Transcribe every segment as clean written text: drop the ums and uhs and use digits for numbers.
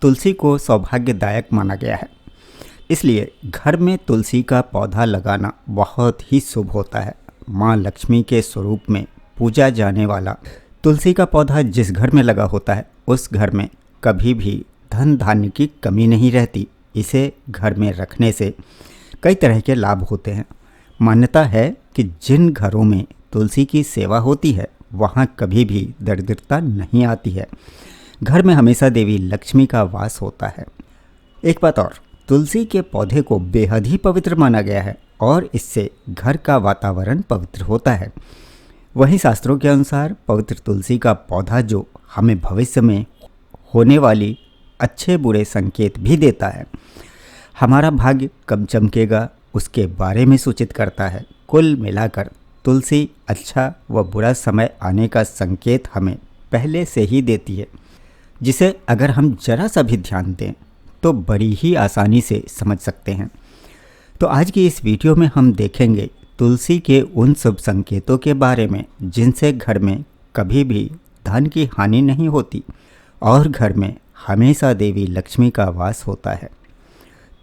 तुलसी को सौभाग्यदायक माना गया है। इसलिए घर में तुलसी का पौधा लगाना बहुत ही शुभ होता है। माँ लक्ष्मी के स्वरूप में पूजा जाने वाला तुलसी का पौधा जिस घर में लगा होता है उस घर में कभी भी धन धान्य की कमी नहीं रहती। इसे घर में रखने से कई तरह के लाभ होते हैं। मान्यता है कि जिन घरों में तुलसी की सेवा होती है वहाँ कभी भी दरिद्रता नहीं आती है। घर में हमेशा देवी लक्ष्मी का वास होता है। एक बात और, तुलसी के पौधे को बेहद ही पवित्र माना गया है और इससे घर का वातावरण पवित्र होता है। वहीं शास्त्रों के अनुसार पवित्र तुलसी का पौधा जो हमें भविष्य में होने वाली अच्छे बुरे संकेत भी देता है, हमारा भाग्य कब चमकेगा उसके बारे में सूचित करता है। कुल मिलाकर तुलसी अच्छा व बुरा समय आने का संकेत हमें पहले से ही देती है, जिसे अगर हम जरा सा भी ध्यान दें तो बड़ी ही आसानी से समझ सकते हैं। तो आज की इस वीडियो में हम देखेंगे तुलसी के उन शुभ संकेतों के बारे में जिनसे घर में कभी भी धन की हानि नहीं होती और घर में हमेशा देवी लक्ष्मी का वास होता है।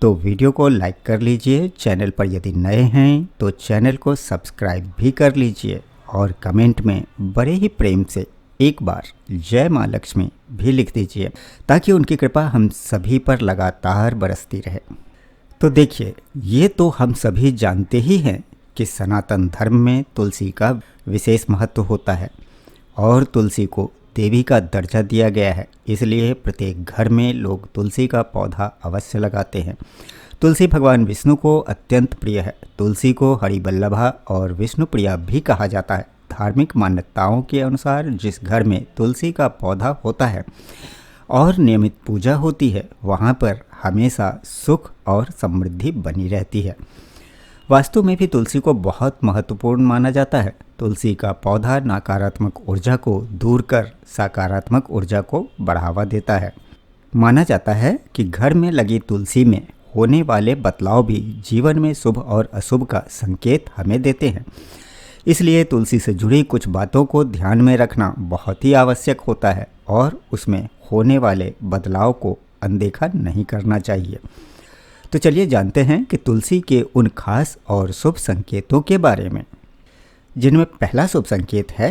तो वीडियो को लाइक कर लीजिए, चैनल पर यदि नए हैं तो चैनल को सब्सक्राइब भी कर लीजिए और कमेंट में बड़े ही प्रेम से एक बार जय माँ लक्ष्मी भी लिख दीजिए ताकि उनकी कृपा हम सभी पर लगातार बरसती रहे। तो देखिए, ये तो हम सभी जानते ही हैं कि सनातन धर्म में तुलसी का विशेष महत्व होता है और तुलसी को देवी का दर्जा दिया गया है। इसलिए प्रत्येक घर में लोग तुलसी का पौधा अवश्य लगाते हैं। तुलसी भगवान विष्णु को अत्यंत प्रिय है। तुलसी को हरिवल्लभा और विष्णु प्रिया भी कहा जाता है। धार्मिक मान्यताओं के अनुसार जिस घर में तुलसी का पौधा होता है और नियमित पूजा होती है वहाँ पर हमेशा सुख और समृद्धि बनी रहती है। वास्तु में भी तुलसी को बहुत महत्वपूर्ण माना जाता है। तुलसी का पौधा नकारात्मक ऊर्जा को दूर कर सकारात्मक ऊर्जा को बढ़ावा देता है। माना जाता है कि घर में लगी तुलसी में होने वाले बदलाव भी जीवन में शुभ और अशुभ का संकेत हमें देते हैं। इसलिए तुलसी से जुड़ी कुछ बातों को ध्यान में रखना बहुत ही आवश्यक होता है और उसमें होने वाले बदलाव को अनदेखा नहीं करना चाहिए। तो चलिए जानते हैं कि तुलसी के उन खास और शुभ संकेतों के बारे में, जिनमें पहला शुभ संकेत है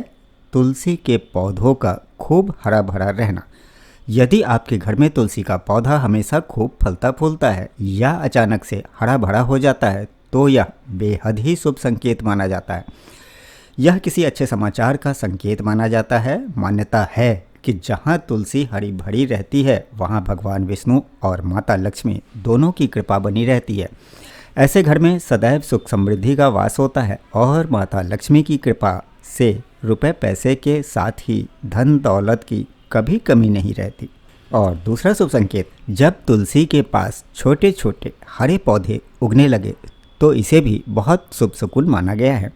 तुलसी के पौधों का खूब हरा भरा रहना। यदि आपके घर में तुलसी का पौधा हमेशा खूब फलता फूलता है या अचानक से हरा भरा हो जाता है तो यह बेहद ही शुभ संकेत माना जाता है। यह किसी अच्छे समाचार का संकेत माना जाता है। मान्यता है कि जहाँ तुलसी हरी भरी रहती है वहाँ भगवान विष्णु और माता लक्ष्मी दोनों की कृपा बनी रहती है। ऐसे घर में सदैव सुख समृद्धि का वास होता है और माता लक्ष्मी की कृपा से रुपए पैसे के साथ ही धन दौलत की कभी कमी नहीं रहती। और दूसरा शुभ संकेत, जब तुलसी के पास छोटे छोटे हरे पौधे उगने लगे तो इसे भी बहुत शुभ शकुन माना गया है।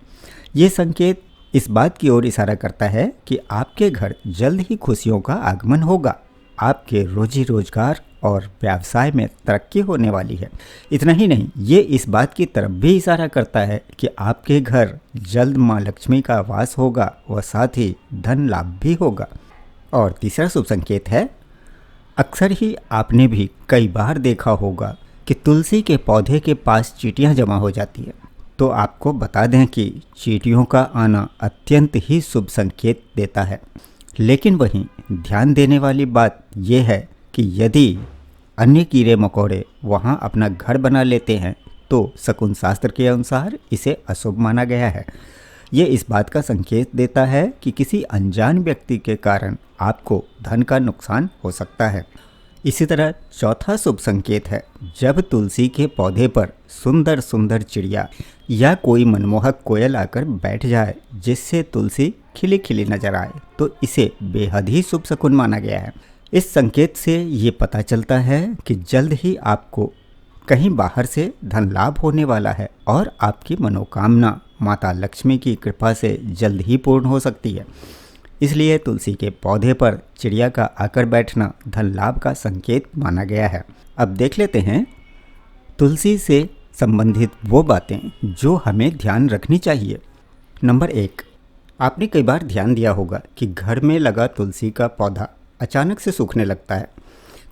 ये संकेत इस बात की ओर इशारा करता है कि आपके घर जल्द ही खुशियों का आगमन होगा। आपके रोजी रोजगार और व्यवसाय में तरक्की होने वाली है। इतना ही नहीं, ये इस बात की तरफ भी इशारा करता है कि आपके घर जल्द माँ लक्ष्मी का वास होगा व साथ ही धन लाभ भी होगा। और तीसरा शुभ संकेत है, अक्सर ही आपने भी कई बार देखा होगा कि तुलसी के पौधे के पास चींटियाँ जमा हो जाती है। तो आपको बता दें कि चींटियों का आना अत्यंत ही शुभ संकेत देता है। लेकिन वहीं ध्यान देने वाली बात यह है कि यदि अन्य कीड़े मकोड़े वहां अपना घर बना लेते हैं तो शकुन शास्त्र के अनुसार इसे अशुभ माना गया है। ये इस बात का संकेत देता है कि किसी अनजान व्यक्ति के कारण आपको धन का नुकसान हो सकता है। इसी तरह चौथा शुभ संकेत है, जब तुलसी के पौधे पर सुंदर सुंदर चिड़िया या कोई मनमोहक कोयल आकर बैठ जाए जिससे तुलसी खिली खिली नजर आए तो इसे बेहद ही शुभ शकुन माना गया है। इस संकेत से ये पता चलता है कि जल्द ही आपको कहीं बाहर से धन लाभ होने वाला है और आपकी मनोकामना माता लक्ष्मी की कृपा से जल्द ही पूर्ण हो सकती है। इसलिए तुलसी के पौधे पर चिड़िया का आकर बैठना धन लाभ का संकेत माना गया है। अब देख लेते हैं तुलसी से संबंधित वो बातें जो हमें ध्यान रखनी चाहिए। नंबर 1, आपने कई बार ध्यान दिया होगा कि घर में लगा तुलसी का पौधा अचानक से सूखने लगता है।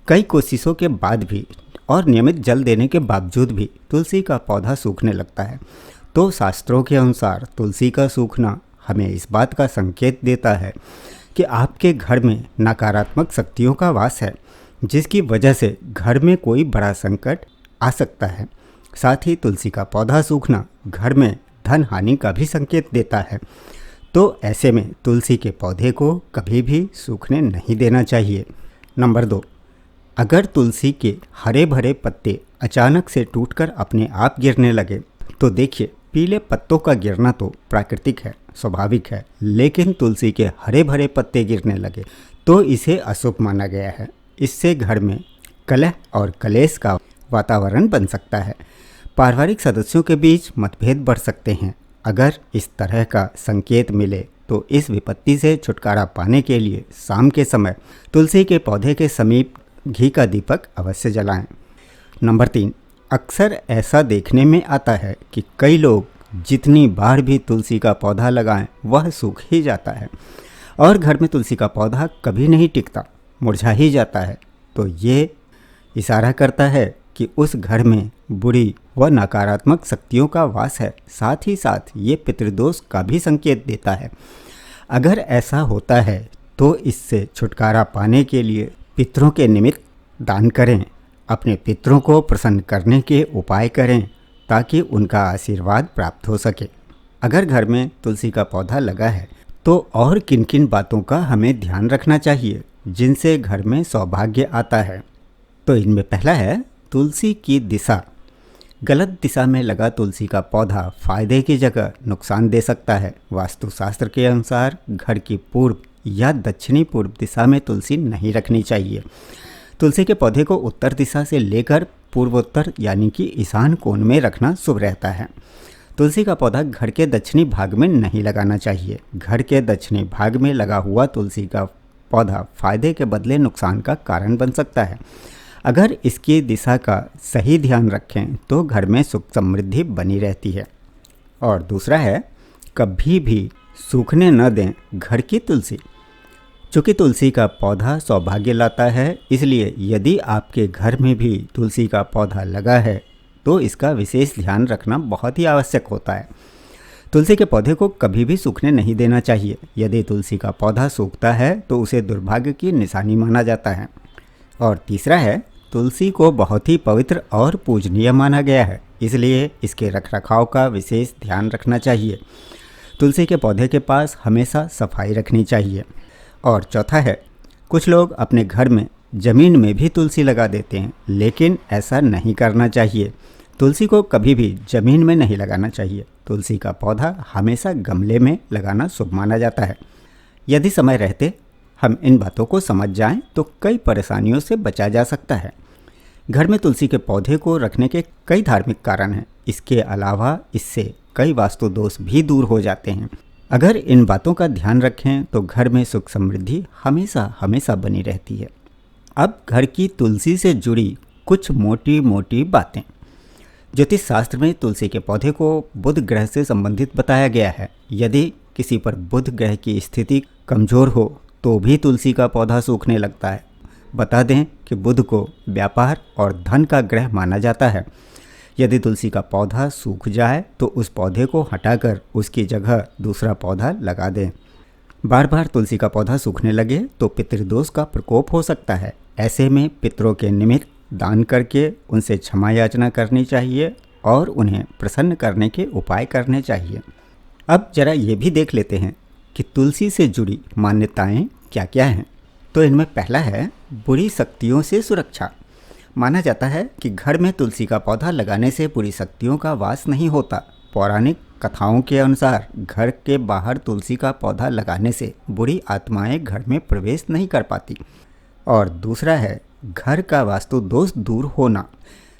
कई कोशिशों के बाद भी और नियमित जल देने के बावजूद भी तुलसी का पौधा सूखने लगता है, तो शास्त्रों के अनुसार तुलसी का सूखना हमें इस बात का संकेत देता है कि आपके घर में नकारात्मक शक्तियों का वास है, जिसकी वजह से घर में कोई बड़ा संकट आ सकता है। साथ ही तुलसी का पौधा सूखना घर में धन हानि का भी संकेत देता है, तो ऐसे में तुलसी के पौधे को कभी भी सूखने नहीं देना चाहिए। नंबर 2, अगर तुलसी के हरे भरे पत्ते अचानक से टूटकर अपने आप गिरने लगे तो देखिए, पीले पत्तों का गिरना तो प्राकृतिक है, स्वाभाविक है, लेकिन तुलसी के हरे भरे पत्ते गिरने लगे तो इसे अशुभ माना गया है। इससे घर में कलह और कलेश का वातावरण बन सकता है। पारिवारिक सदस्यों के बीच मतभेद बढ़ सकते हैं। अगर इस तरह का संकेत मिले तो इस विपत्ति से छुटकारा पाने के लिए शाम के समय तुलसी के पौधे के समीप घी का दीपक अवश्य जलाएं। नंबर 3, अक्सर ऐसा देखने में आता है कि कई लोग जितनी बार भी तुलसी का पौधा लगाएं वह सूख ही जाता है और घर में तुलसी का पौधा कभी नहीं टिकता, मुरझा ही जाता है। तो ये इशारा करता है कि उस घर में बुरी व नकारात्मक शक्तियों का वास है। साथ ही साथ ये पितृदोष का भी संकेत देता है। अगर ऐसा होता है तो इससे छुटकारा पाने के लिए पितरों के निमित्त दान करें, अपने पितरों को प्रसन्न करने के उपाय करें ताकि उनका आशीर्वाद प्राप्त हो सके। अगर घर में तुलसी का पौधा लगा है तो और किन किन बातों का हमें ध्यान रखना चाहिए जिनसे घर में सौभाग्य आता है, तो इनमें पहला है तुलसी की दिशा। गलत दिशा में लगा तुलसी का पौधा फायदे की जगह नुकसान दे सकता है। वास्तुशास्त्र के अनुसार घर की पूर्व या दक्षिणी पूर्व दिशा में तुलसी नहीं रखनी चाहिए। तुलसी के पौधे को उत्तर दिशा से लेकर पूर्वोत्तर यानी कि ईशान कोण में रखना शुभ रहता है। तुलसी का पौधा घर के दक्षिणी भाग में नहीं लगाना चाहिए। घर के दक्षिणी भाग में लगा हुआ तुलसी का पौधा फायदे के बदले नुकसान का कारण बन सकता है। अगर इसकी दिशा का सही ध्यान रखें तो घर में सुख समृद्धि बनी रहती है। और दूसरा है, कभी भी सूखने न दें घर की तुलसी। चूँकि तुलसी का पौधा सौभाग्य लाता है, इसलिए यदि आपके घर में भी तुलसी का पौधा लगा है तो इसका विशेष ध्यान रखना बहुत ही आवश्यक होता है। तुलसी के पौधे को कभी भी सूखने नहीं देना चाहिए। यदि तुलसी का पौधा सूखता है तो उसे दुर्भाग्य की निशानी माना जाता है। और तीसरा है, तुलसी को बहुत ही पवित्र और पूजनीय माना गया है, इसलिए इसके रखरखाव का विशेष ध्यान रखना चाहिए। तुलसी के पौधे के पास हमेशा सफाई रखनी चाहिए। और चौथा है, कुछ लोग अपने घर में ज़मीन में भी तुलसी लगा देते हैं, लेकिन ऐसा नहीं करना चाहिए। तुलसी को कभी भी ज़मीन में नहीं लगाना चाहिए। तुलसी का पौधा हमेशा गमले में लगाना शुभ माना जाता है। यदि समय रहते हम इन बातों को समझ जाएं तो कई परेशानियों से बचा जा सकता है। घर में तुलसी के पौधे को रखने के कई धार्मिक कारण हैं। इसके अलावा इससे कई वास्तु दोष भी दूर हो जाते हैं। अगर इन बातों का ध्यान रखें तो घर में सुख समृद्धि हमेशा हमेशा बनी रहती है। अब घर की तुलसी से जुड़ी कुछ मोटी मोटी बातें। ज्योतिष शास्त्र में तुलसी के पौधे को बुध ग्रह से संबंधित बताया गया है। यदि किसी पर बुध ग्रह की स्थिति कमज़ोर हो तो भी तुलसी का पौधा सूखने लगता है। बता दें कि बुध को व्यापार और धन का ग्रह माना जाता है। यदि तुलसी का पौधा सूख जाए तो उस पौधे को हटाकर उसकी जगह दूसरा पौधा लगा दें। बार बार तुलसी का पौधा सूखने लगे तो पितृदोष का प्रकोप हो सकता है। ऐसे में पितरों के निमित्त दान करके उनसे क्षमा याचना करनी चाहिए और उन्हें प्रसन्न करने के उपाय करने चाहिए। अब जरा ये भी देख लेते हैं कि तुलसी से जुड़ी मान्यताएं क्या क्या हैं। तो इनमें पहला है, बुरी शक्तियों से सुरक्षा। माना जाता है कि घर में तुलसी का पौधा लगाने से बुरी शक्तियों का वास नहीं होता। पौराणिक कथाओं के अनुसार घर के बाहर तुलसी का पौधा लगाने से बुरी आत्माएं घर में प्रवेश नहीं कर पाती। और दूसरा है, घर का वास्तु दोष दूर होना।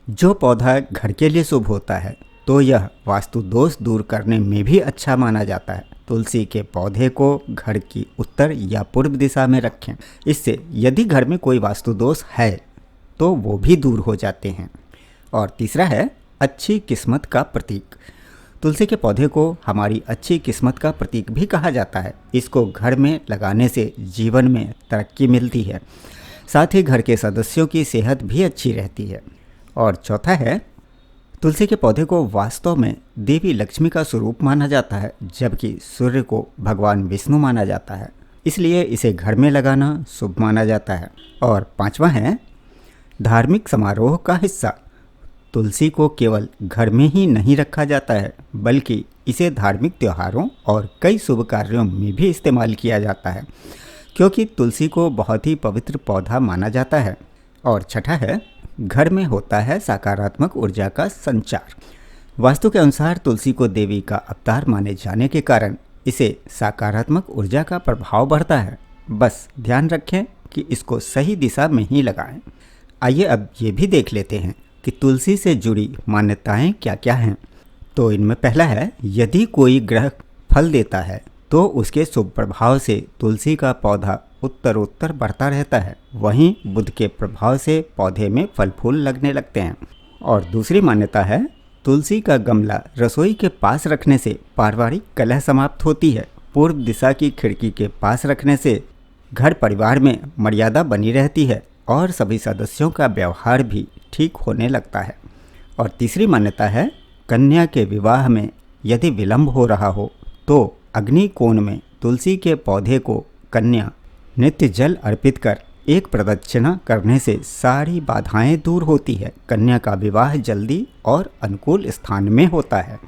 जो पौधा घर के लिए शुभ होता है तो यह वास्तु दोष दूर करने में भी अच्छा माना जाता है। तुलसी के पौधे को घर की उत्तर या पूर्व दिशा में रखें। इससे यदि घर में कोई वास्तु दोष है तो वो भी दूर हो जाते हैं। और तीसरा है, अच्छी किस्मत का प्रतीक। तुलसी के पौधे को हमारी अच्छी किस्मत का प्रतीक भी कहा जाता है। इसको घर में लगाने से जीवन में तरक्की मिलती है। साथ ही घर के सदस्यों की सेहत भी अच्छी रहती है। और चौथा है, तुलसी के पौधे को वास्तव में देवी लक्ष्मी का स्वरूप माना जाता है, जबकि सूर्य को भगवान विष्णु माना जाता है, इसलिए इसे घर में लगाना शुभ माना जाता है। और पांचवा है, धार्मिक समारोह का हिस्सा। तुलसी को केवल घर में ही नहीं रखा जाता है, बल्कि इसे धार्मिक त्योहारों और कई शुभ कार्यों में भी इस्तेमाल किया जाता है, क्योंकि तुलसी को बहुत ही पवित्र पौधा माना जाता है। और छठा है, घर में होता है सकारात्मक ऊर्जा का संचार। वास्तु के अनुसार तुलसी को देवी का अवतार माने जाने के कारण इसे सकारात्मक ऊर्जा का प्रभाव बढ़ता है। बस ध्यान रखें कि इसको सही दिशा में ही लगाएं। आइए अब ये भी देख लेते हैं कि तुलसी से जुड़ी मान्यताएं क्या क्या हैं। तो इनमें पहला है, यदि कोई ग्रह फल देता है तो उसके शुभ प्रभाव से तुलसी का पौधा उत्तरोत्तर बढ़ता रहता है। वहीं बुध के प्रभाव से पौधे में फल फूल लगने लगते हैं। और दूसरी मान्यता है, तुलसी का गमला रसोई के पास रखने से पारिवारिक कलह समाप्त होती है। पूर्व दिशा की खिड़की के पास रखने से घर परिवार में मर्यादा बनी रहती है और सभी सदस्यों का व्यवहार भी ठीक होने लगता है। और तीसरी मान्यता है, कन्या के विवाह में यदि विलंब हो रहा हो तो अग्नि कोण में तुलसी के पौधे को कन्या नित्य जल अर्पित कर एक प्रदक्षिणा करने से सारी बाधाएं दूर होती है। कन्या का विवाह जल्दी और अनुकूल स्थान में होता है।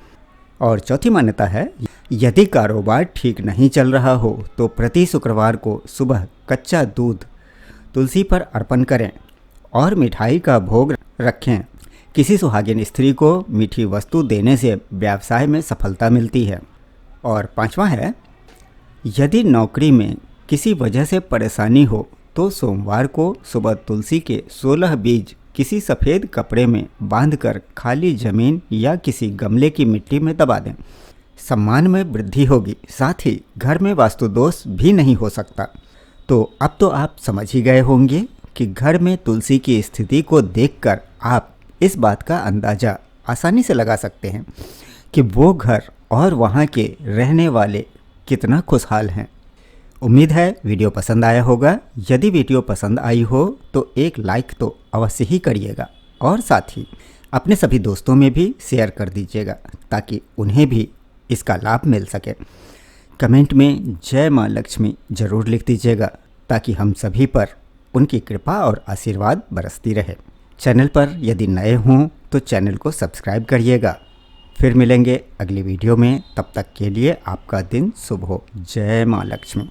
और चौथी मान्यता है, यदि कारोबार ठीक नहीं चल रहा हो तो प्रति शुक्रवार को सुबह कच्चा दूध तुलसी पर अर्पण करें और मिठाई का भोग रखें। किसी सुहागिन स्त्री को मीठी वस्तु देने से व्यवसाय में सफलता मिलती है। और पांचवा है, यदि नौकरी में किसी वजह से परेशानी हो तो सोमवार को सुबह तुलसी के 16 बीज किसी सफ़ेद कपड़े में बांधकर खाली जमीन या किसी गमले की मिट्टी में दबा दें। सम्मान में वृद्धि होगी, साथ ही घर में वास्तु दोष भी नहीं हो सकता। तो अब तो आप समझ ही गए होंगे कि घर में तुलसी की स्थिति को देखकर आप इस बात का अंदाज़ा आसानी से लगा सकते हैं कि वो घर और वहाँ के रहने वाले कितना खुशहाल हैं। उम्मीद है वीडियो पसंद आया होगा। यदि वीडियो पसंद आई हो तो एक लाइक तो अवश्य ही करिएगा और साथ ही अपने सभी दोस्तों में भी शेयर कर दीजिएगा ताकि उन्हें भी इसका लाभ मिल सके। कमेंट में जय माँ लक्ष्मी ज़रूर लिख दीजिएगा ताकि हम सभी पर उनकी कृपा और आशीर्वाद बरसती रहे। चैनल पर यदि नए हों तो चैनल को सब्सक्राइब करिएगा। फिर मिलेंगे अगली वीडियो में, तब तक के लिए आपका दिन शुभ हो। जय माँ लक्ष्मी।